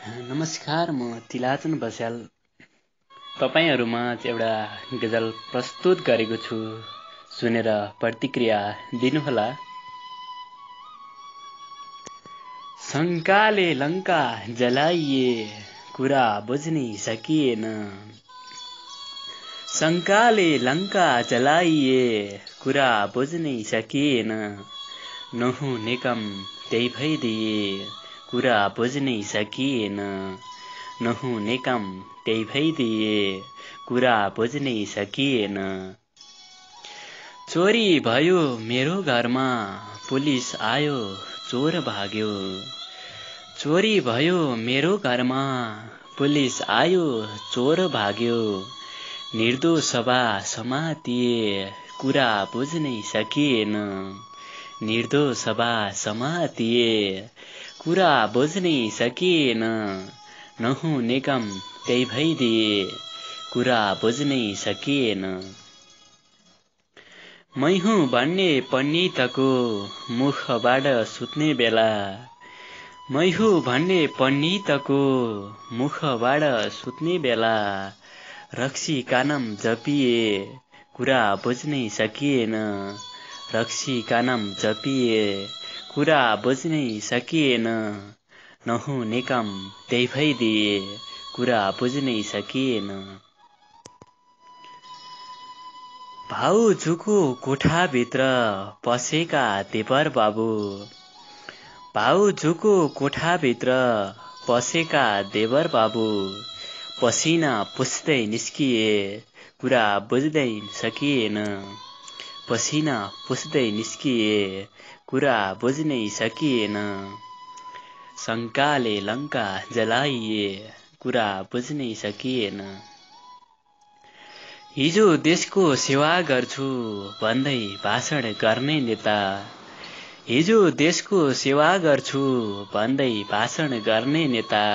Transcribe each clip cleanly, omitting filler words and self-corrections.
नमस्कार, म तिलाचन बस्याल तपाईहरुमा एउटा गजल प्रस्तुत गरेको छु। सुनेर प्रतिक्रिया दिनुहोला। शङ्काले लङ्का जलाइए कुरा बुझ्नै सकिएन। शङ्काले लङ्का जलाइए कुरा बुझ्नै सकिएन। नहुने काम त्यही भइदिए कुरा बुझ्नै सकिएन। नहुने काम त्यही भइदिए कुरा बुझ्नै सकिएन। चोरी भयो मेरो घरमा पुलिस आयो चोर भाग्यो। चोरी भयो मेरो घरमा पुलिस आयो चोर भाग्यो। निर्दोष सभा समातिए कुरा बुझ्नै सकिएन। निर्दोष सभा समातिए कुरा बुझ्नै सकिएन। नहुने काम त्यही भइदिए कुरा बुझ्नै सकिएन। मै हुँ भन्ने पण्डितको मुखबाट सुत्ने बेला। मै हुँ भन्ने पण्डितको मुखबाट सुत्ने बेला। रक्सी का नाम जपिए कुरा बुझ्नै सकिएन। रक्सी का नाम जपिए कुरा बुझ्नै सकिएन। नहुने काम त्यही भइदिए कुरा बुझ्नै सकिएन। भाउजूको कोठाभित्र पसेका देवर बाबु। भाउजूको कोठाभित्र पसेका देवर बाबु। पसिना पुस्दै निस्किए कुरा बुझ्दै सकिएन। पसिना पुस्दै निस्किए कुरा बुझ्नै सकिएन। शङ्काले लङ्का जलाइए कुरा बुझ्नै सकिएन। हिजो देशको सेवा गर्छु भन्दै भाषण गर्ने नेता। हिजो देशको सेवा गर्छु भन्दै भाषण गर्ने नेता।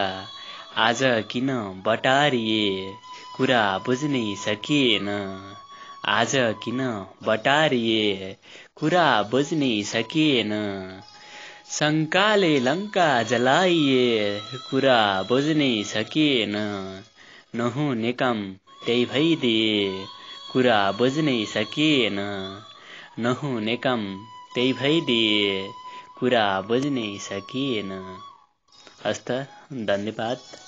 आज किन बटारिए कुरा बुझ्नै सकिएन। आज किन बटारिए कुरा बुझ्नै सकिएन। शङ्काले लङ्का जलाइए कुरा बुझ्नै सकिएन। नहुने काम त्यही भइदिए कुरा बुझ्नै सकिएन। नहुने काम त्यही भइदिए कुरा बुझ्नै सकिएन। हस्त, धन्यवाद।